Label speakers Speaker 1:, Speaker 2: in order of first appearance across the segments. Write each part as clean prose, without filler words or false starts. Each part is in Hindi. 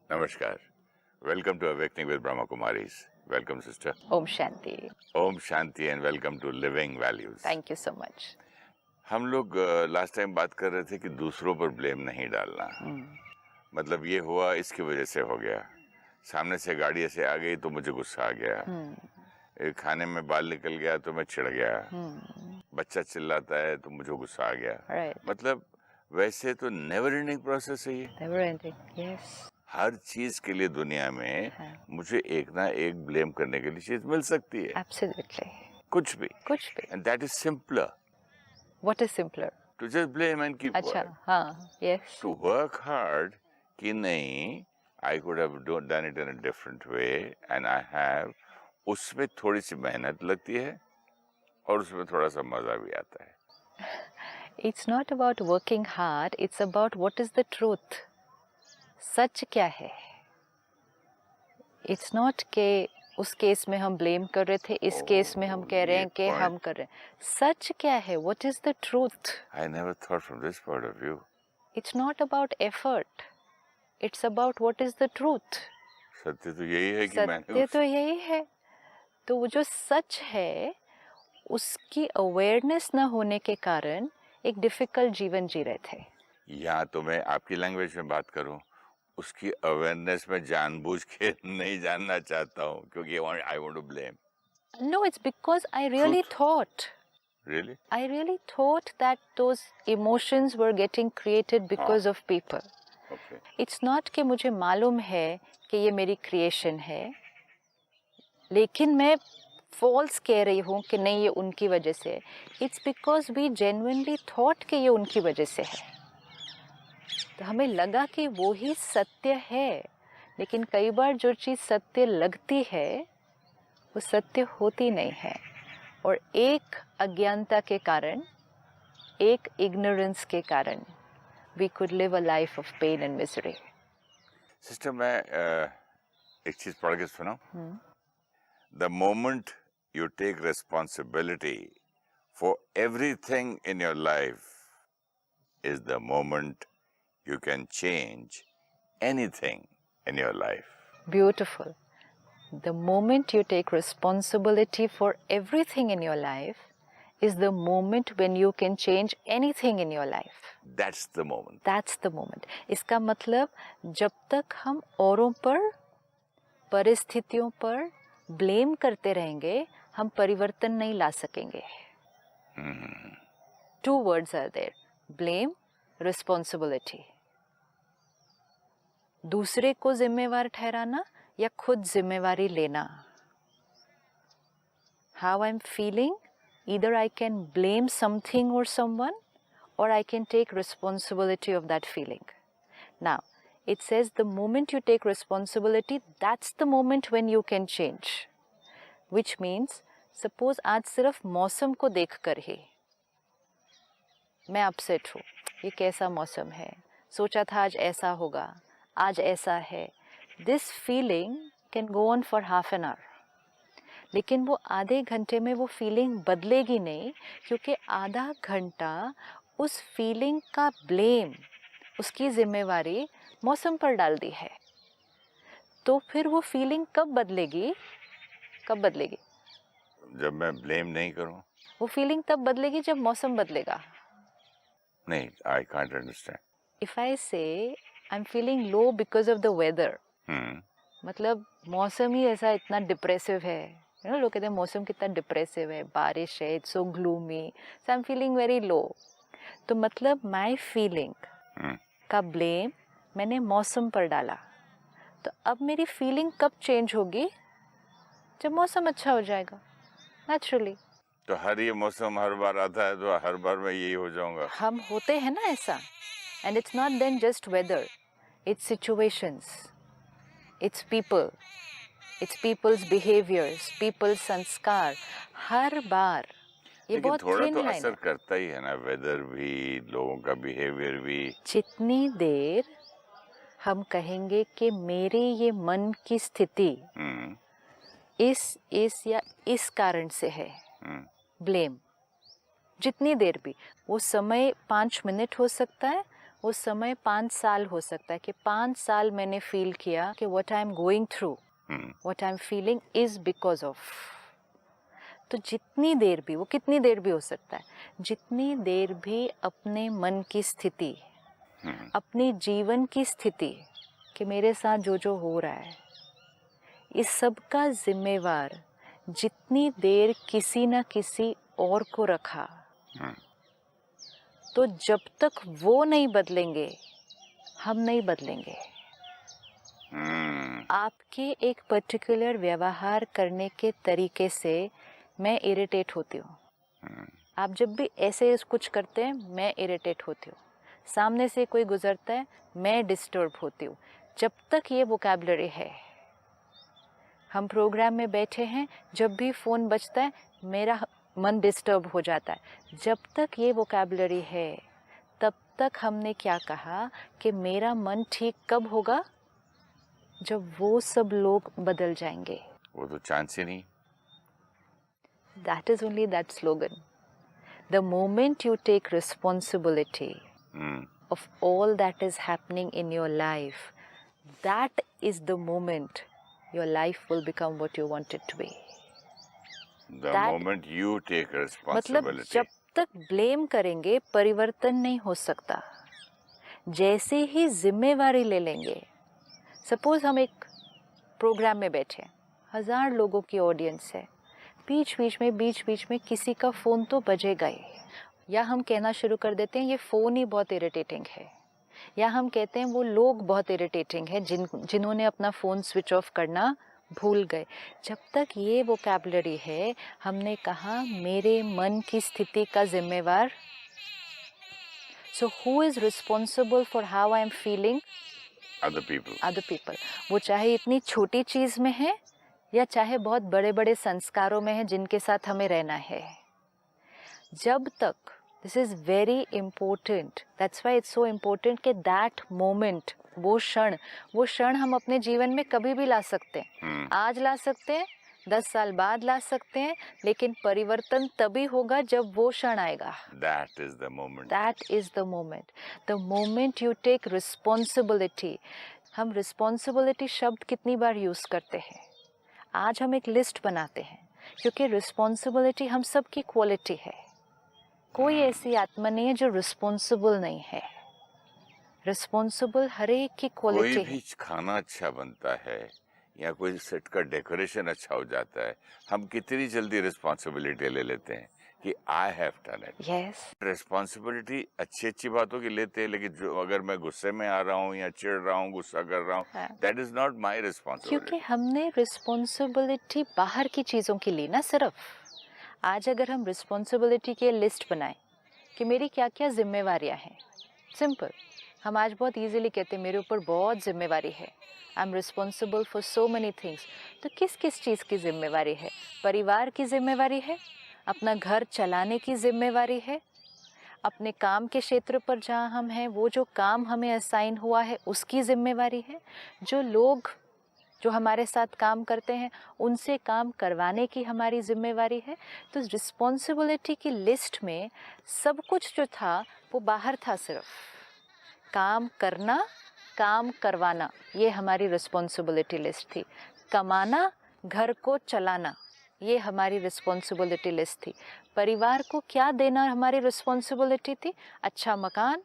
Speaker 1: Namaskar. Welcome to Awakening with Brahma Kumaris. Welcome, sister.
Speaker 2: Om Shanti.
Speaker 1: Om Shanti and welcome to Living Values.
Speaker 2: Thank you so much.
Speaker 1: हम लोग लास्ट टाइम बात कर रहे थे कि दूसरों पर ब्लेम नहीं डालना. मतलब ये हुआ इसकी वजह से हो गया. सामने से गाड़ी ऐसे आ गई तो मुझे गुस्सा आ गया. खाने में बाल निकल गया तो मैं चिढ़ गया. बच्चा चिल्लाता है तो मुझे गुस्सा आ गया.
Speaker 2: Right.
Speaker 1: मतलब वैसे तो नेवर एंडिंग प्रोसेस है ये.
Speaker 2: Never ending. Yes.
Speaker 1: हर चीज के लिए दुनिया में मुझे एक ना एक ब्लेम करने के लिए चीज मिल सकती है.
Speaker 2: Absolutely.
Speaker 1: कुछ भी.
Speaker 2: And
Speaker 1: that is simpler.
Speaker 2: What is simpler?
Speaker 1: To just blame and keep
Speaker 2: अच्छा,
Speaker 1: quiet.
Speaker 2: हाँ, yes.
Speaker 1: To work hard कि नहीं, I could have done it in a different way and I have. उसमें थोड़ी सी मेहनत लगती है और उसमें थोड़ा सा मजा भी आता है.
Speaker 2: It's not about working hard. It's about what is the truth. सच क्या है? It's not कि उस केस में हम ब्लेम कर रहे थे, इस केस में हम कह रहे हैं कि हम कर रहे हैं. सच क्या है? What is the truth?
Speaker 1: I never thought from this point of view.
Speaker 2: It's not about effort. It's about what is the truth.
Speaker 1: सत्य तो यही है कि
Speaker 2: सत्य तो यही है. तो वो जो सच है उसकी अवेयरनेस न होने के कारण एक डिफिकल्ट जीवन जी रहे थे.
Speaker 1: या तो मैं आपकी लैंग्वेज में बात करूं, उसकी अवेयरनेस में जानबूझ के नहीं जानना चाहता हूं क्योंकि I want to blame.
Speaker 2: No, it's because I really thought.
Speaker 1: Really?
Speaker 2: I really thought that those emotions were getting created because of people.
Speaker 1: Okay.
Speaker 2: It's not कि मुझे मालूम है कि ये मेरी क्रिएशन है, लेकिन मैं फॉल्स कह रही हूँ कि नहीं ये उनकी वजह से है. It's because we genuinely thought कि ये उनकी वजह से है. तो हमें लगा कि वो ही सत्य है, लेकिन कई बार जो चीज़ सत्य लगती है वो सत्य होती नहीं है. और एक अज्ञानता के कारण, एक इग्नोरेंस के कारण we could live a life of pain and misery.
Speaker 1: Sister मैं एक चीज पढ़ के सुनाऊं. The moment you take responsibility for everything in your life is the moment you can change anything in your life.
Speaker 2: Beautiful. The moment you take responsibility for everything in your life is the moment when you can change anything in your life.
Speaker 1: That's the moment.
Speaker 2: That's the moment. इसका मतलब जब तक हम औरों पर, परिस्थितियों पर ब्लेम करते रहेंगे, हम परिवर्तन नहीं ला सकेंगे. Two words are there. Blame, responsibility. दूसरे को जिम्मेवार ठहराना या खुद जिम्मेवारी लेना. How I'm feeling, either I can blame something or someone or I can take responsibility of that feeling. Now, it says the moment you take responsibility, that's the moment when you can change. Which means, suppose आज सिर्फ मौसम को देखकर ही मैं अपसेट हूँ, ये कैसा मौसम है, सोचा था आज ऐसा होगा, आज ऐसा है. This feeling can go on for half an hour. लेकिन वो आधे घंटे में वो फीलिंग बदलेगी नहीं, क्योंकि आधा घंटा उस फीलिंग का ब्लेम, उसकी जिम्मेवारी मौसम पर डाल दी है. तो फिर वो फीलिंग कब बदलेगी? कब बदलेगी?
Speaker 1: जब मैं ब्लेम नहीं करूं.
Speaker 2: वो फीलिंग तब बदलेगी जब मौसम बदलेगा.
Speaker 1: नहीं, I can't understand.
Speaker 2: If I say I'm feeling low because of the weather, मतलब मौसम ही ऐसा इतना डिप्रेसिव है. लोग कहते हैं मौसम कितना डिप्रेसिव है, बारिश है, it's so gloomy, so I am feeling very low. तो मतलब माई फीलिंग का ब्लेम मैंने मौसम पर डाला. तो अब मेरी फीलिंग कब चेंज होगी? जब मौसम अच्छा हो जाएगा, नेचुरली.
Speaker 1: तो हर ये मौसम हर बार आता है तो हर बार मैं यही हो जाऊंगा.
Speaker 2: हम होते हैं ना ऐसा. And it's not then just weather, it's situations, it's people, it's people's behaviours, people's संस्कार. हर बार ये बहुत
Speaker 1: थोड़ा
Speaker 2: थिन
Speaker 1: तो
Speaker 2: लाइन
Speaker 1: असर
Speaker 2: है.
Speaker 1: करता ही है ना, वेदर भी, लोगों का बिहेवियर भी.
Speaker 2: जितनी देर हम कहेंगे कि मेरी ये मन की स्थिति इस या इस कारण से है, ब्लेम, जितनी देर भी, वो समय 5 मिनट हो सकता है, वो समय 5 साल हो सकता है कि 5 साल मैंने फील किया कि what I am going through, what I am feeling is because of. तो जितनी देर भी, वो कितनी देर भी हो सकता है, जितनी देर भी अपने मन की स्थिति, अपनी जीवन की स्थिति कि मेरे साथ जो जो हो रहा है, इस सब का जिम्मेवार जितनी देर किसी न किसी और को रखा, तो जब तक वो नहीं बदलेंगे हम नहीं बदलेंगे। आपके एक पर्टिकुलर व्यवहार करने के तरीके से मैं इरिटेट होती हूँ। आप जब भी ऐसे कुछ करते हैं मैं इरिटेट होती हूँ। सामने से कोई गुजरता है मैं डिस्टर्ब होती हूँ। जब तक ये वोकैबुलरी है, हम प्रोग्राम में बैठे हैं, जब भी फ़ोन बजता है मेरा मन डिस्टर्ब हो जाता है। जब तक ये वोकैबुलरी है तब तक हमने क्या कहा कि मेरा मन ठीक कब होगा, जब वो सब लोग बदल जाएंगे।
Speaker 1: वो तो चांस ही नहीं।
Speaker 2: That is only that slogan. The moment you take responsibility of all that is happening in your life, that is the moment your life will become what you want it to be.
Speaker 1: The moment you take
Speaker 2: मतलब
Speaker 1: responsibility.
Speaker 2: जब तक ब्लेम करेंगे परिवर्तन नहीं हो सकता। जैसे ही जिम्मेवारी ले लेंगे, सपोज हम एक प्रोग्राम में बैठे हैं, 1000 लोगों की ऑडियंस है, बीच बीच में किसी का फ़ोन तो बजेगा ही, या हम कहना शुरू कर देते हैं ये फ़ोन ही बहुत इरिटेटिंग है, या हम कहते हैं वो लोग बहुत इरिटेटिंग है जिन्होंने अपना फ़ोन स्विच ऑफ करना भूल गए। जब तक ये वोकैबुलरी है, हमने कहा मेरे मन की स्थिति का जिम्मेवार। So who is responsible for how I am feeling?
Speaker 1: Other people.
Speaker 2: वो चाहे इतनी छोटी चीज़ में है या चाहे बहुत बड़े बड़े संस्कारों में है जिनके साथ हमें रहना है। जब तक, this is very important, that's why it's so important कि दैट मोमेंट, वो क्षण हम अपने जीवन में कभी भी ला सकते हैं। आज ला सकते हैं, 10 साल बाद ला सकते हैं, लेकिन परिवर्तन तभी होगा जब वो क्षण आएगा।
Speaker 1: That is the moment.
Speaker 2: That is the moment. The moment you take responsibility. हम responsibility शब्द कितनी बार यूज़ करते हैं? आज हम एक लिस्ट बनाते हैं क्योंकि रिस्पॉन्सिबिलिटी हम सब की क्वालिटी है। कोई ऐसी आत्मा नहीं है जो रिस्पॉन्सिबल नहीं है। रिस्पॉन्सिबल हर एक की क्वालिटी है।
Speaker 1: कोई भी खाना अच्छा बनता है या कोई सेट का डेकोरेशन अच्छा हो जाता है, हम कितनी जल्दी रिस्पॉन्सिबिलिटी ले लेते हैं कि I have done it.
Speaker 2: Yes,
Speaker 1: responsibility अच्छी बातों की लेते हैं, लेकिन जो अगर मैं गुस्से में आ रहा हूँ या चिढ़ रहा हूँ, गुस्सा कर रहा हूँ, that is not my responsibility.
Speaker 2: क्योंकि हमने रिस्पॉन्सिबिलिटी बाहर की चीज़ों की ली ना। सिर्फ आज अगर हम रिस्पॉन्सिबिलिटी की लिस्ट बनाएं कि मेरी क्या क्या जिम्मेवारियां हैं, सिंपल, हम आज बहुत इजीली कहते हैं मेरे ऊपर बहुत जिम्मेवारी है, I am responsible for so many things. तो किस किस चीज़ की जिम्मेवारी है? परिवार की जिम्मेवारी है, अपना घर चलाने की जिम्मेवारी है, अपने काम के क्षेत्र पर जहाँ हम हैं वो जो काम हमें असाइन हुआ है उसकी जिम्मेवारी है, जो लोग जो हमारे साथ काम करते हैं उनसे काम करवाने की हमारी जिम्मेवारी है। तो रिस्पॉन्सिबिलिटी की लिस्ट में सब कुछ जो था वो बाहर था, सिर्फ काम करना, काम करवाना, ये हमारी रिस्पॉन्सिबिलिटी लिस्ट थी। कमाना, घर को चलाना, ये हमारी रिस्पॉन्सिबिलिटी लिस्ट थी। परिवार को क्या देना हमारी रिस्पॉन्सिबिलिटी थी? अच्छा मकान,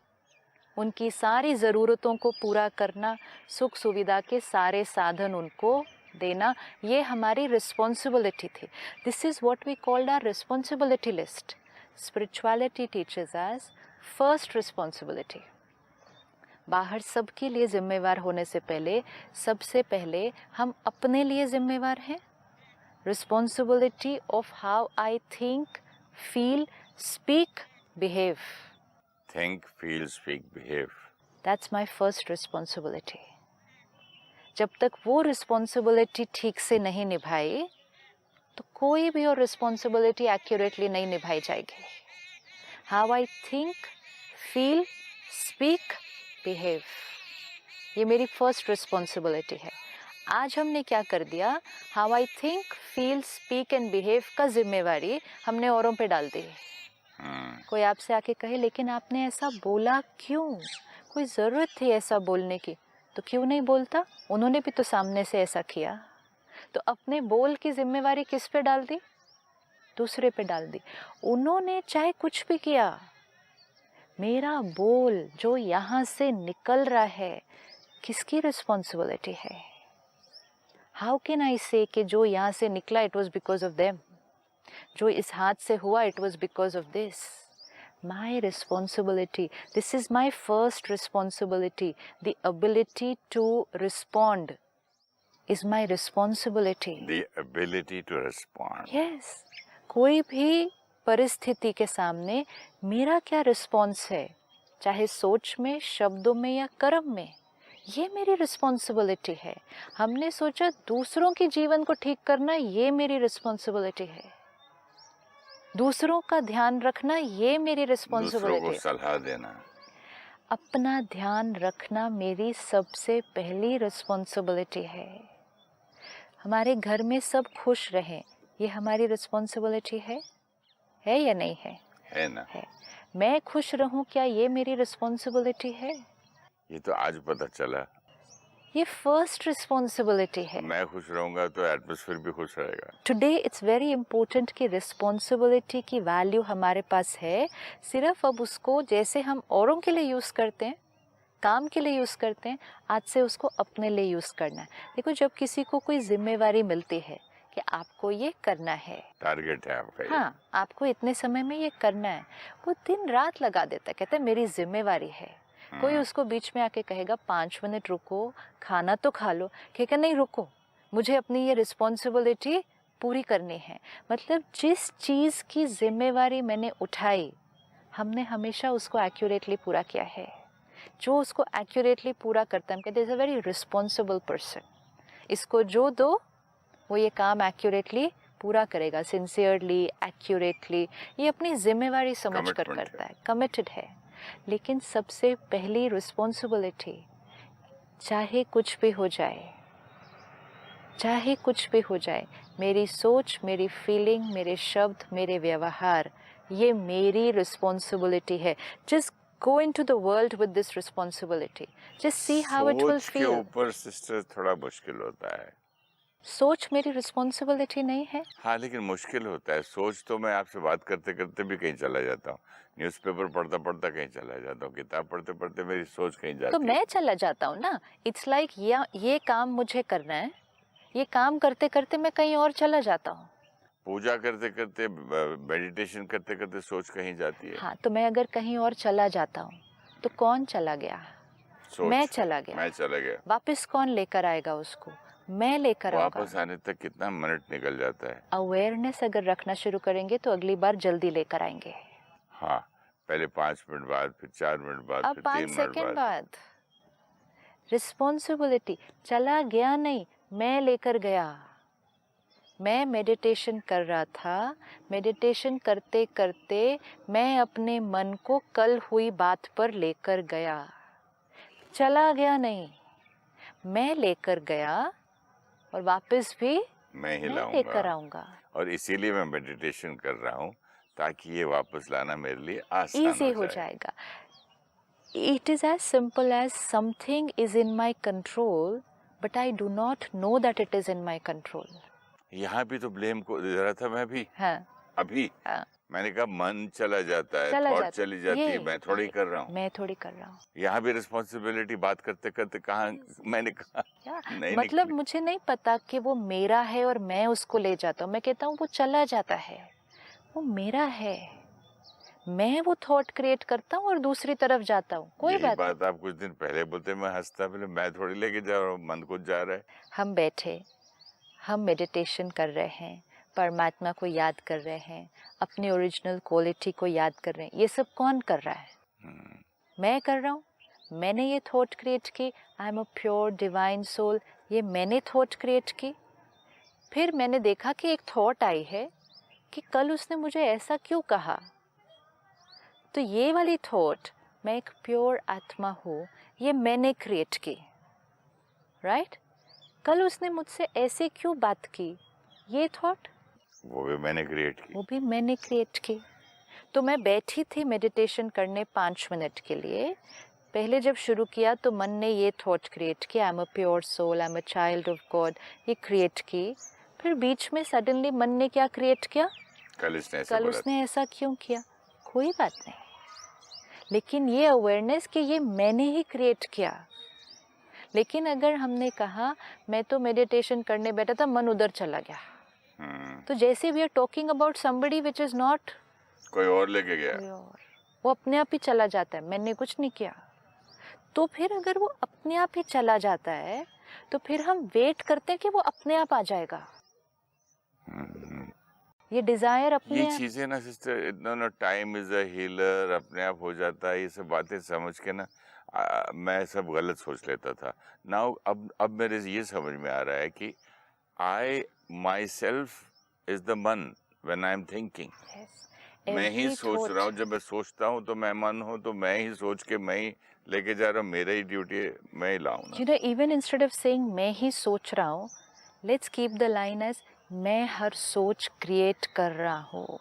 Speaker 2: उनकी सारी ज़रूरतों को पूरा करना, सुख सुविधा के सारे साधन उनको देना, ये हमारी रिस्पॉन्सिबिलिटी थी। This is what we called our responsibility list. Spirituality teachers us first responsibility. बाहर सबके लिए जिम्मेवार होने से पहले सबसे पहले हम अपने लिए जिम्मेवार हैं। Responsibility of how I think, feel, speak, behave.
Speaker 1: Think, feel, speak, behave.
Speaker 2: That's my first responsibility. जब तक वो रिस्पॉन्सिबिलिटी ठीक से नहीं निभाई तो कोई भी और रिस्पॉन्सिबिलिटी एक्यूरेटली नहीं निभाई जाएगी। How I think, feel, speak, behave, ये मेरी फर्स्ट रिस्पॉन्सिबिलिटी है। आज हमने क्या कर दिया? How I think, feel, speak and behave का जिम्मेवारी हमने औरों पे डाल दी। कोई आपसे आके कहे लेकिन आपने ऐसा बोला क्यों? कोई ज़रूरत थी ऐसा बोलने की तो क्यों नहीं बोलता? उन्होंने भी तो सामने से ऐसा किया। तो अपने बोल की जिम्मेवारी किस पे डाल दी? दूसरे पे डाल दी। उन्होंने चाहे कुछ भी किया, मेरा बोल जो यहाँ से निकल रहा है किसकी रिस्पॉन्सिबिलिटी है? हाउ कैन आई से कि जो यहाँ से निकला it was because of them, जो इस हाथ से हुआ it was because of this? My responsibility. This is my first responsibility. The ability to respond is my responsibility.
Speaker 1: The ability to respond.
Speaker 2: Yes. कोई भी परिस्थिति के सामने मेरा क्या रिस्पॉन्स है, चाहे सोच में, शब्दों में या कर्म में, ये मेरी रिस्पॉन्सिबिलिटी है। हमने सोचा दूसरों के जीवन को ठीक करना ये मेरी रिस्पॉन्सिबिलिटी है, दूसरों का ध्यान रखना ये मेरी रिस्पॉन्सिबिलिटी है,
Speaker 1: दूसरों को सलाह देना,
Speaker 2: अपना ध्यान रखना मेरी सबसे पहली रिस्पॉन्सिबिलिटी है। हमारे घर में सब खुश रहें ये हमारी रिस्पॉन्सिबिलिटी है या नहीं है?
Speaker 1: है ना?
Speaker 2: है। मैं खुश रहूं क्या ये मेरी रिस्पॉन्सिबिलिटी है?
Speaker 1: ये तो आज पता चला।
Speaker 2: ये फर्स्ट रिस्पॉन्सिबिलिटी है।
Speaker 1: मैं खुश रहूंगा तो एटमॉस्फेयर भी खुश रहेगा।
Speaker 2: टुडे इट्स वेरी इंपॉर्टेंट कि रिस्पॉन्सिबिलिटी की वैल्यू हमारे पास है, सिर्फ अब उसको जैसे हम औरों के लिए यूज़ करते हैं, काम के लिए यूज़ करते हैं, आज से उसको अपने लिए यूज़ करना है। देखो, जब किसी को कोई जिम्मेवारी मिलती है कि आपको ये करना है,
Speaker 1: टारगेट है आपका,
Speaker 2: हाँ आपको इतने समय में ये करना है, वो दिन रात लगा देता है, कहता है मेरी जिम्मेवारी है। कोई उसको बीच में आके कहेगा 5 मिनट रुको, खाना तो खा लो, कहेगा नहीं रुको, मुझे अपनी ये रिस्पॉन्सिबिलिटी पूरी करनी है। मतलब जिस चीज़ की जिम्मेवारी मैंने उठाई, हमने हमेशा उसको एक्यूरेटली पूरा किया है। जो उसको एक्यूरेटली पूरा करता है, हम कहते हैं is a very responsible person. इसको जो दो वो ये काम एक्यूरेटली पूरा करेगा, सिंसियरली, एक्यूरेटली, ये अपनी जिम्मेवारी समझ कर करता है, कमिटेड है। लेकिन सबसे पहली रिस्पॉन्सिबिलिटी, चाहे कुछ भी हो जाए, चाहे कुछ भी हो जाए, मेरी सोच, मेरी फीलिंग, मेरे शब्द, मेरे व्यवहार, ये मेरी रिस्पॉन्सिबिलिटी है। Just go into the world with this responsibility. Just see how it will
Speaker 1: सोच के
Speaker 2: feel.
Speaker 1: ऊपर सिस्टर थोड़ा मुश्किल होता है।
Speaker 2: सोच मेरी रिस्पॉन्सिबिलिटी नहीं है?
Speaker 1: हाँ, लेकिन मुश्किल होता है। सोच तो मैं आपसे बात करते करते भी कहीं चला जाता हूँ, न्यूज़पेपर पढ़ता पढ़ता कहीं चला जाता हूँ, किताब पढ़ते पढ़ते मेरी सोच कहीं जाती
Speaker 2: तो
Speaker 1: है।
Speaker 2: मैं चला जाता हूँ ना। इट्स लाइक ये काम मुझे करना है, ये काम करते करते मैं कहीं और चला जाता हूँ।
Speaker 1: पूजा करते करते, मेडिटेशन करते करते सोच कहीं जाती है।
Speaker 2: हाँ, तो मैं अगर कहीं और चला जाता हूँ तो कौन चला गया?
Speaker 1: सोच,
Speaker 2: मैं चला गया।
Speaker 1: मैं चला गया।
Speaker 2: वापस कौन लेकर आएगा उसको? मैं लेकर आऊंगा।
Speaker 1: वापस आने तक कितना मिनट निकल जाता है।
Speaker 2: अवेयरनेस अगर रखना शुरू करेंगे तो अगली बार जल्दी लेकर आएंगे।
Speaker 1: हाँ, पहले 5 मिनट बाद, फिर 4 मिनट बाद,
Speaker 2: अब
Speaker 1: फिर
Speaker 2: 5
Speaker 1: 3 मिनट
Speaker 2: सेकंड
Speaker 1: बाद।
Speaker 2: बाद। रिस्पॉन्सिबिलिटी, चला गया नहीं, मैं लेकर गया। मैं मेडिटेशन कर रहा था, मेडिटेशन करते करते मैं अपने मन को कल हुई बात पर लेकर गया। चला गया नहीं, मैं लेकर गया और वापस भी
Speaker 1: मैं ही
Speaker 2: मैं लेकर आऊंगा।
Speaker 1: और इसीलिए मैं मेडिटेशन कर रहा हूँ, ताकि ये वापस लाना मेरे लिए आसान
Speaker 2: इजी हो जाएगा। It is as simple as something is in my control, but I do not know that it is in my control.
Speaker 1: यहाँ भी तो ब्लेम को दे रहा था मैं भी।
Speaker 2: हाँ,
Speaker 1: अभी
Speaker 2: हाँ,
Speaker 1: मैंने कहा मन चला जाता है,
Speaker 2: चला
Speaker 1: थॉट
Speaker 2: जाता
Speaker 1: चली जाती है, मैं थोड़ी कर रहा हूँ।
Speaker 2: मैं थोड़ी कर रहा हूँ।
Speaker 1: यहाँ भी रिस्पॉन्सिबिलिटी बात करते करते कहा मैंने कहा नहीं,
Speaker 2: मतलब
Speaker 1: निकली।
Speaker 2: मुझे नहीं पता कि वो मेरा है और मैं उसको ले जाता हूँ। मैं कहता हूँ वो चला जाता है, वो मेरा है। मैं वो थॉट क्रिएट करता हूँ और दूसरी तरफ जाता हूँ। कोई बात
Speaker 1: आप कुछ दिन पहले बोलते, मैं हंसता, बोले मैं थोड़ी लेके जा रहा हूँ, मन को जा रहा है।
Speaker 2: हम बैठे, हम मेडिटेशन कर रहे हैं, परमात्मा को याद कर रहे हैं, अपनी ओरिजिनल क्वालिटी को याद कर रहे हैं। ये सब कौन कर रहा है? मैं कर रहा हूँ। मैंने ये थॉट क्रिएट की, I am a pure divine soul, ये मैंने थॉट क्रिएट की। फिर मैंने देखा कि एक थॉट आई है कि कल उसने मुझे ऐसा क्यों कहा, तो ये वाली थॉट, मैं एक प्योर आत्मा हूँ, ये मैंने क्रिएट की, राइट? कल उसने मुझसे ऐसे क्यों बात की, ये थॉट
Speaker 1: वो भी मैंने क्रिएट की।
Speaker 2: वो भी मैंने क्रिएट की। तो मैं बैठी थी मेडिटेशन करने 5 मिनट के लिए, पहले जब शुरू किया तो मन ने ये थॉट क्रिएट किया, I am a pure soul, I am a child of God, ये क्रिएट की। फिर बीच में सडनली मन ने क्या क्रिएट किया,
Speaker 1: कल उसने
Speaker 2: ऐसा क्यों किया, कोई बात नहीं, लेकिन ये अवेयरनेस कि ये मैंने ही क्रिएट किया। लेकिन अगर हमने कहा मैं तो मेडिटेशन करने बैठा था, मन उधर चला गया, तो जैसे we are talking about somebody which is not,
Speaker 1: कोई और लेके गया,
Speaker 2: वो अपने आप ही चला जाता है, मैंने कुछ नहीं किया। तो फिर अगर वो अपने आप ही चला जाता है तो फिर हम वेट करते हैं कि वो अपने आप आ जाएगा। ये डिजायर अपने
Speaker 1: ये चीजें ना सिस्टर, इतना ना टाइम इज अ हीलर, अपने आप हो जाता है, ये सब बातें समझ के ना मैं सब गलत सोच लेता था। नाउ अब मेरे ये समझ में आ रहा है कि आई माई सेल्फ इज द मन व्हेन आई एम थिंकिंग। मैं ही सोच रहा हूँ, जब मैं सोचता हूँ तो मैं मन हूँ, तो मैं ही सोच के मैं ही लेके जा रहा हूँ, मेरा ही ड्यूटी है, मैं ही लाऊं ना।
Speaker 2: You know, even instead of saying मैं ही सोच रहा हूँ, let's keep the line as मैं हर सोच क्रिएट कर रहा हूँ,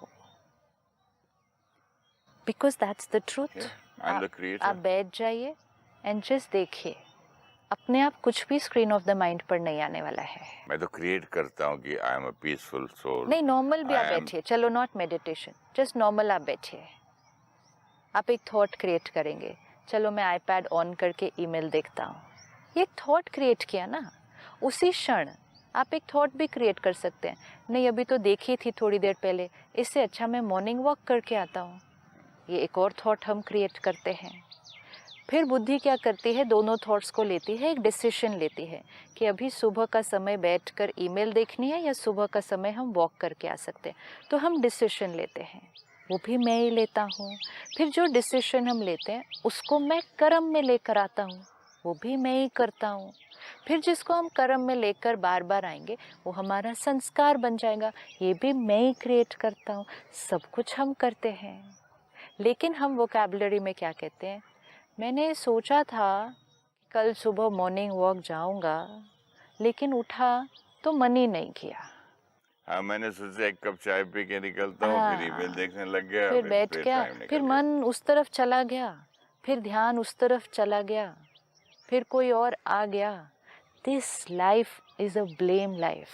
Speaker 2: because that's the truth.
Speaker 1: I'm the creator.
Speaker 2: आप बैठ जाइए and just देखिए, अपने आप कुछ भी स्क्रीन ऑफ द माइंड पर नहीं आने वाला है।
Speaker 1: मैं तो क्रिएट करता हूँ कि I am a peaceful soul.
Speaker 2: नहीं, नॉर्मल भी आप बैठिए, चलो नॉट मेडिटेशन, जस्ट नॉर्मल आप बैठिए, आप एक थॉट क्रिएट करेंगे, चलो मैं आईपैड ऑन करके ईमेल देखता हूँ, ये थॉट क्रिएट किया ना। उसी क्षण आप एक थॉट भी क्रिएट कर सकते हैं, नहीं अभी तो देखी थी थोड़ी देर पहले, इससे अच्छा मैं मॉर्निंग वॉक करके आता हूँ, ये एक और थॉट हम क्रिएट करते हैं। फिर बुद्धि क्या करती है, दोनों थॉट्स को लेती है, एक डिसीजन लेती है कि अभी सुबह का समय बैठकर ईमेल देखनी है या सुबह का समय हम वॉक करके आ सकते हैं, तो हम डिसीजन लेते हैं, वो भी मैं ही लेता हूँ। फिर जो डिसीजन हम लेते हैं उसको मैं कर्म में लेकर आता हूँ, वो भी मैं ही करता हूँ। फिर जिसको हम कर्म में लेकर बार बार आएंगे वो हमारा संस्कार बन जाएगा, ये भी मैं ही क्रिएट करता हूँ। सब कुछ हम करते हैं, लेकिन हम वोकैबुलरी में क्या कहते हैं, मैंने सोचा था कल सुबह मॉर्निंग वॉक जाऊंगा, लेकिन उठा तो मन ही नहीं किया।
Speaker 1: हाँ, मैंने सोचा एक कप चाय पी के निकलता हूँ, फिर ईमेल देखने लग गया,
Speaker 2: फिर बैठ गया, फिर मन उस तरफ चला गया, फिर ध्यान उस तरफ चला गया, फिर कोई और आ गया। This life is a blame life,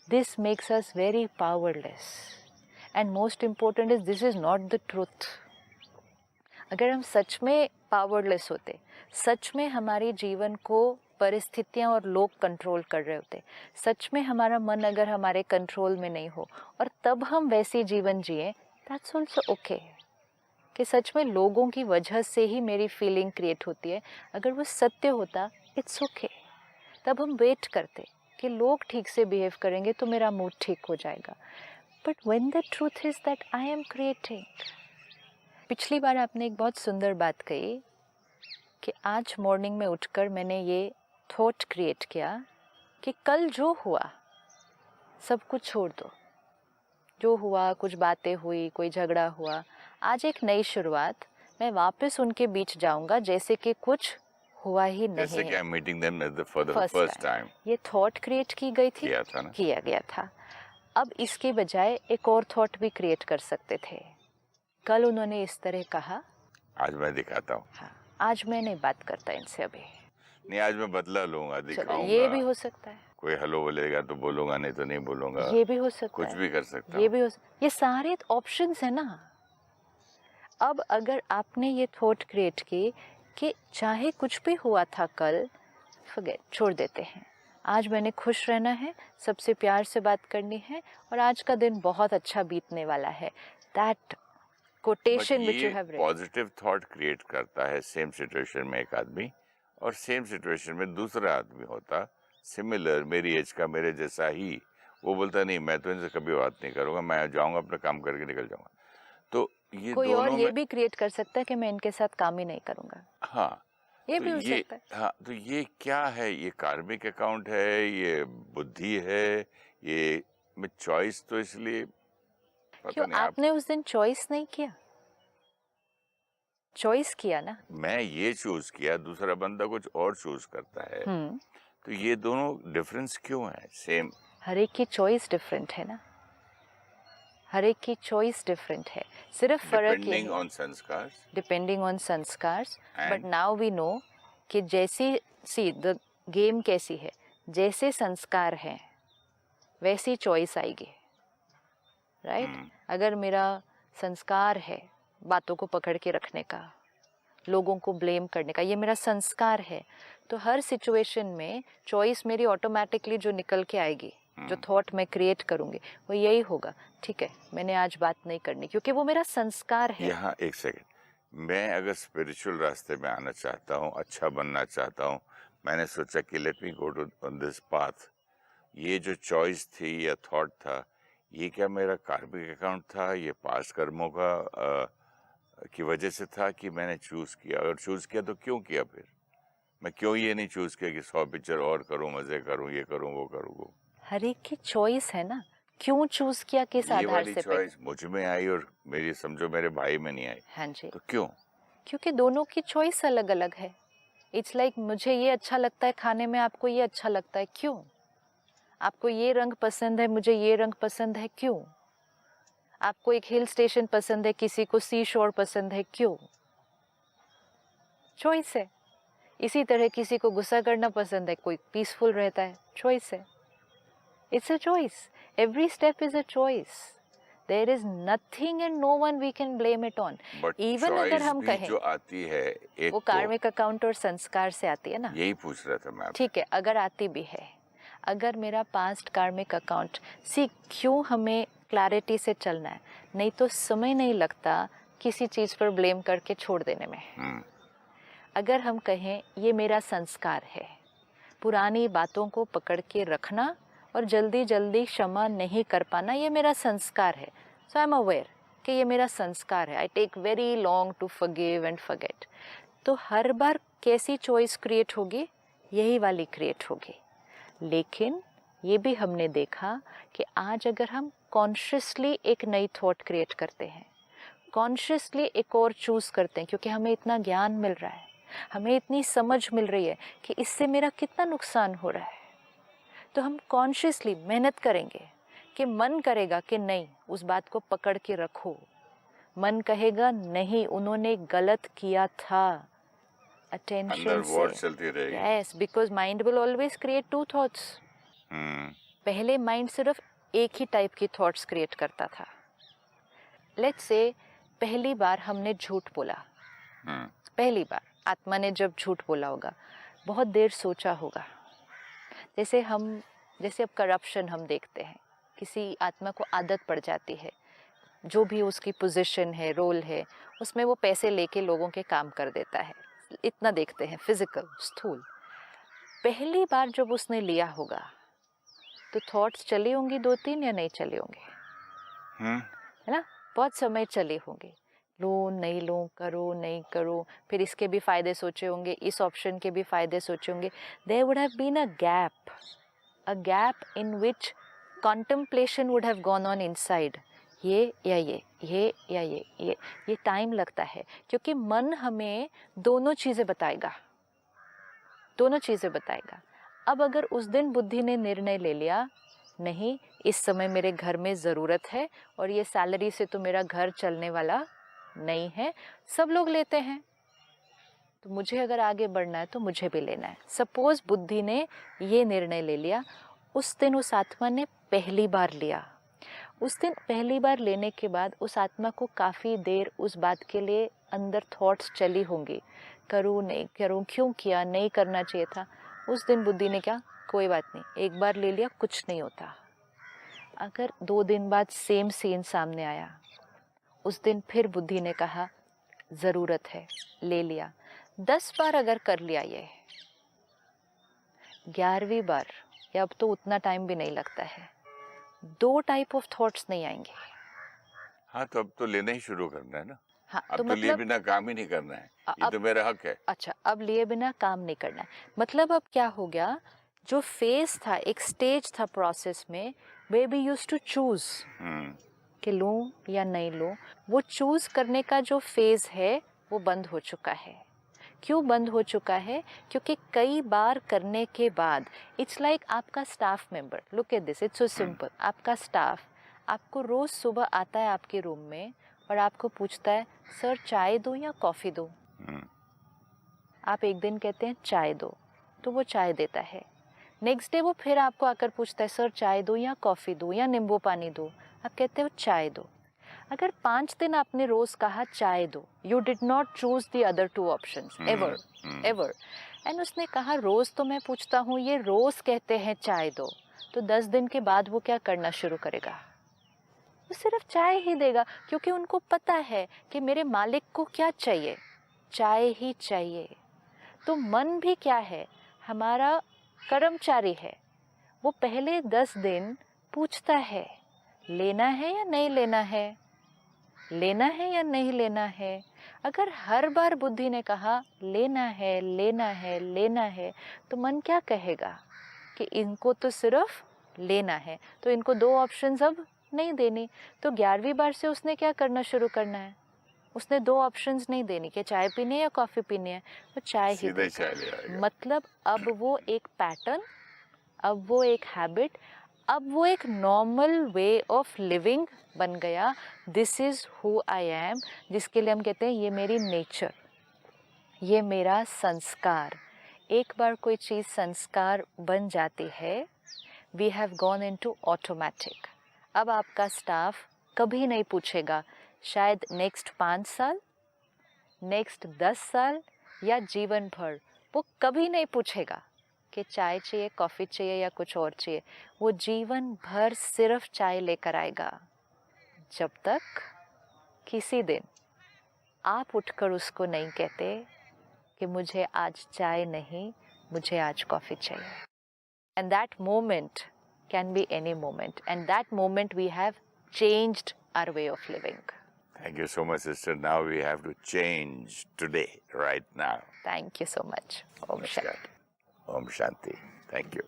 Speaker 2: this makes us very powerless, and most important is this is not the truth. अगर हम सच में पावरलेस होते, सच में हमारे जीवन को परिस्थितियां और लोग कंट्रोल कर रहे होते, सच में हमारा मन अगर हमारे कंट्रोल में नहीं हो और तब हम वैसे जीवन जिए, दैट्स ऑल्सो ओके। कि सच में लोगों की वजह से ही मेरी फीलिंग क्रिएट होती है, अगर वो सत्य होता इट्स ओके। तब हम वेट करते कि लोग ठीक से बिहेव करेंगे तो मेरा मूड ठीक हो जाएगा। But when the truth is that I am creating. पिछली बार आपने एक बहुत सुंदर बात कही कि आज मॉर्निंग में उठकर मैंने ये थॉट क्रिएट किया कि कल जो हुआ सब कुछ छोड़ दो, जो हुआ, कुछ बातें हुई, कोई झगड़ा हुआ, आज एक नई शुरुआत, मैं वापस उनके बीच जाऊंगा जैसे कि कुछ हुआ ही नहीं,
Speaker 1: जैसे कि I'm meeting them for the first time।
Speaker 2: ये थॉट क्रिएट की गई थी, किया गया था। अब इसके बजाय एक और थॉट भी क्रिएट कर सकते थे। कल उन्होंने इस तरह कहा, आज
Speaker 1: मैं दिखाता हूँ।
Speaker 2: हाँ, आज मैं नहीं बात करता इनसे, अभी
Speaker 1: नहीं, आज मैं बदला लूंगा, दिखाऊंगा।
Speaker 2: ये भी हो सकता है,
Speaker 1: कोई हेलो बोलेगा तो बोलूंगा, नहीं तो नहीं बोलूंगा,
Speaker 2: ये भी हो सकता है,
Speaker 1: कुछ भी कर सकता
Speaker 2: ये भी हो सकता, ये सारे ऑप्शंस है ना। अब अगर आपने ये थॉट क्रिएट की कि चाहे कुछ भी हुआ था कल, फॉरगेट, छोड़ देते हैं, आज मैंने खुश रहना है, सबसे प्यार से बात करनी है और आज का दिन बहुत अच्छा बीतने वाला है। That quotation which you have read,
Speaker 1: positive thought create करता है सेम सिचुएशन में एक आदमी, और सेम सिचुएशन में दूसरा आदमी होता सिमिलर, मेरी एज का, मेरे जैसा ही, वो बोलता नहीं मैं तो इनसे कभी बात नहीं करूंगा, मैं जाऊंगा अपना काम करके निकल जाऊंगा। तो ये
Speaker 2: कोई और ये भी क्रिएट कर सकता है कि मैं इनके साथ काम ही नहीं करूंगा।
Speaker 1: हाँ,
Speaker 2: ये तो भी हो सकता है।
Speaker 1: हाँ, तो ये क्या है, ये कार्मिक अकाउंट है, ये बुद्धि है, ये मैं चॉइस तो इसलिए
Speaker 2: क्यों आपने उस दिन चॉइस नहीं किया? चॉइस किया ना,
Speaker 1: मैं ये चूज किया, दूसरा बंदा कुछ और चूज करता है, तो ये दोनों डिफरेंस क्यों है? सेम,
Speaker 2: हर एक की चॉइस डिफरेंट है ना, हर एक की चॉइस डिफरेंट है, सिर्फ फर्क
Speaker 1: Depending on sanskars.
Speaker 2: Depending on sanskars.
Speaker 1: And-
Speaker 2: but now we know कि जैसी सी द गेम कैसी है, जैसे संस्कार हैं वैसी चॉइस आएगी, राइट? अगर मेरा संस्कार है बातों को पकड़ के रखने का, लोगों को ब्लेम करने का, ये मेरा संस्कार है, तो हर सिचुएशन में चॉइस मेरी ऑटोमेटिकली जो निकल के आएगी, जो थॉट मैं क्रिएट करूंगी वो यही होगा, ठीक है मैंने आज बात नहीं करनी, क्योंकि वो मेरा संस्कार है.
Speaker 1: यहाँ एक सेकंड, मैं अगर स्पिरिचुअल रास्ते में आना चाहता हूँ, अच्छा बनना चाहता हूँ, मैंने सोचा कि let me go to on this path, ये जो चॉइस थी या थॉट था, ये क्या मेरा कार्मिक अकाउंट था, ये पास कर्मों का की वजह से था कि मैंने चूज किया? अगर चूज किया तो क्यों किया? फिर मैं क्यों ये नहीं चूज किया कि 100 पिक्चर और करूं, मजे करूं, ये करूं, वो करूं? वो
Speaker 2: हर एक की चॉइस है ना, क्यों चूज किया, किस
Speaker 1: ये
Speaker 2: आधार
Speaker 1: वाली
Speaker 2: से?
Speaker 1: चॉइस मुझ में आई और मेरी समझो मेरे भाई में नहीं आई,
Speaker 2: हाँ जी,
Speaker 1: तो क्यों?
Speaker 2: क्योंकि दोनों की चॉइस अलग अलग है. इट्स लाइक मुझे ये अच्छा लगता है खाने में, आपको ये अच्छा लगता है, क्यों? आपको ये रंग पसंद है, मुझे ये रंग पसंद है, क्यों? आपको एक हिल स्टेशन पसंद है, किसी को सी शोर पसंद है, क्यों? चॉइस है. इसी तरह किसी को गुस्सा करना पसंद है, कोई पीसफुल रहता है, चॉइस है. It's a choice. Every step is a choice. There is nothing and no one we can blame it on.
Speaker 1: But
Speaker 2: even अगर हम कहें
Speaker 1: जो आती है एक
Speaker 2: वो कार्मिक अकाउंट और संस्कार से आती है ना,
Speaker 1: यही पूछ रहा था मैं आपसे।
Speaker 2: ठीक है, अगर आती भी है, अगर मेरा पास्ट कार्मिक अकाउंट, सी क्यों हमें क्लैरिटी से चलना है, नहीं तो समय नहीं लगता किसी चीज़ पर ब्लेम करके छोड़ देने में. अगर हम कहें ये मेरा संस्कार है, पुरानी बातों को पकड़ के रखना और जल्दी जल्दी क्षमा नहीं कर पाना, ये मेरा संस्कार है. सो आई एम अवेयर कि ये मेरा संस्कार है. I take very long to forgive and forget. तो हर बार कैसी चॉइस क्रिएट होगी? यही वाली क्रिएट होगी. लेकिन ये भी हमने देखा कि आज अगर हम कॉन्शियसली एक नई थॉट क्रिएट करते हैं, कॉन्शियसली एक और चूज़ करते हैं, क्योंकि हमें इतना ज्ञान मिल रहा है, हमें इतनी समझ मिल रही है कि इससे मेरा कितना नुकसान हो रहा है, तो हम कॉन्शियसली मेहनत करेंगे कि मन करेगा कि नहीं उस बात को पकड़ के रखो, मन कहेगा नहीं उन्होंने गलत किया था, अटेंशन से.
Speaker 1: चलती रहेगी.
Speaker 2: Yes, because mind will always create two thoughts. पहले माइंड सिर्फ एक ही टाइप की थॉट्स क्रिएट करता था. लेट्स से पहली बार हमने झूठ बोला, पहली बार आत्मा ने जब झूठ बोला होगा, बहुत देर सोचा होगा. जैसे अब करप्शन हम देखते हैं, किसी आत्मा को आदत पड़ जाती है, जो भी उसकी पोजीशन है, रोल है, उसमें वो पैसे लेके लोगों के काम कर देता है. इतना देखते हैं, फिजिकल, स्थूल. पहली बार जब उसने लिया होगा तो थॉट्स चली होंगी 2-3 या नहीं चली होंगी, है ना? बहुत समय चले होंगे, लो नहीं लो, करो नहीं करो, फिर इसके भी फायदे सोचे होंगे, इस ऑप्शन के भी फायदे सोचे होंगे. There would have been a gap in which contemplation would have gone on inside. ये या ये टाइम लगता है, क्योंकि मन हमें दोनों चीज़ें बताएगा. अब अगर उस दिन बुद्धि ने निर्णय ले लिया, नहीं इस समय मेरे घर में ज़रूरत है और ये सैलरी से तो मेरा घर चलने वाला नहीं है, सब लोग लेते हैं, तो मुझे अगर आगे बढ़ना है तो मुझे भी लेना है. सपोज बुद्धि ने ये निर्णय ले लिया, उस दिन उस आत्मा ने पहली बार लिया. उस दिन पहली बार लेने के बाद उस आत्मा को काफ़ी देर उस बात के लिए अंदर थॉट्स चली होंगी, करूँ नहीं करूँ, क्यों किया, नहीं करना चाहिए था. उस दिन बुद्धि ने क्या, कोई बात नहीं, एक बार ले लिया, कुछ नहीं होता. अगर 2 दिन बाद सेम सीन सामने आया, उस दिन फिर बुद्धि ने कहा ज़रूरत है, ले लिया. 10 बार अगर कर लिया, ये 11वीं बार, या अब तो उतना टाइम भी नहीं लगता है, 2 टाइप ऑफ थॉट्स नहीं आएंगे.
Speaker 1: हाँ, तो अब तो लेना ही शुरू करना है ना.
Speaker 2: हाँ,
Speaker 1: अब
Speaker 2: तो
Speaker 1: तो लिए
Speaker 2: मतलब
Speaker 1: बिना काम ही नहीं करना है, ये तो मेरा हक है.
Speaker 2: अच्छा, अब लिए बिना काम नहीं करना है, मतलब अब क्या हो गया, जो फेज था, एक स्टेज था प्रोसेस में, वे बी यूज्ड टू चूज कि लूँ या नहीं लूँ, वो चूज करने का जो फेज है वो बंद हो चुका है. क्यों बंद हो चुका है? क्योंकि कई बार करने के बाद, इट्स लाइक आपका staff member, look at this, it's so simple. आपका स्टाफ आपको रोज़ सुबह आता है आपके रूम में और आपको पूछता है सर चाय दो या कॉफ़ी दो। आप एक दिन कहते हैं चाय दो, तो वो चाय देता है। नेक्स्ट डे वो फिर आपको आकर पूछता है सर चाय दो या कॉफ़ी दो या नींबू पानी दो, आप कहते हो चाय दो। अगर 5 दिन आपने रोज़ कहा चाय दो, you did not choose the other 2 options ever and उसने कहा रोज़ तो मैं पूछता हूँ, ये रोज़ कहते हैं चाय दो, तो 10 दिन के बाद वो क्या करना शुरू करेगा? वो सिर्फ चाय ही देगा, क्योंकि उनको पता है कि मेरे मालिक को क्या चाहिए, चाय ही चाहिए। तो मन भी क्या है, हमारा कर्मचारी है। वो पहले 10 दिन पूछता है लेना है या नहीं लेना है, लेना है या नहीं लेना है। अगर हर बार बुद्धि ने कहा लेना है लेना है लेना है, तो मन क्या कहेगा कि इनको तो सिर्फ लेना है, तो इनको 2 ऑप्शंस अब नहीं देनी। तो 11वीं बार से उसने क्या करना शुरू करना है, उसने 2 ऑप्शंस नहीं देनी कि चाय पीनी है या कॉफ़ी पीनी है, वो चाय ही
Speaker 1: सीधे
Speaker 2: देगा।
Speaker 1: चाय ले आएगा।
Speaker 2: मतलब अब वो एक पैटर्न, अब वो एक हैबिट, अब वो एक नॉर्मल वे ऑफ लिविंग बन गया। This is who I am, जिसके लिए हम कहते हैं ये मेरी नेचर, ये मेरा संस्कार। एक बार कोई चीज़ संस्कार बन जाती है, we have gone into automatic. अब आपका स्टाफ कभी नहीं पूछेगा, शायद नेक्स्ट 5 साल, नेक्स्ट 10 साल या जीवन भर, वो कभी नहीं पूछेगा कि चाय चाहिए, कॉफ़ी चाहिए या कुछ और चाहिए। वो जीवन भर सिर्फ चाय लेकर आएगा, जब तक किसी दिन आप उठकर उसको नहीं कहते कि मुझे आज चाय नहीं, मुझे आज कॉफ़ी चाहिए। And that moment can be any moment, and that moment we have changed our way of living.
Speaker 1: Thank you so much, sister. Now we have to change today, right now.
Speaker 2: Thank you so much. Om Shanti.
Speaker 1: Namaskar. Om Shanti. Thank you.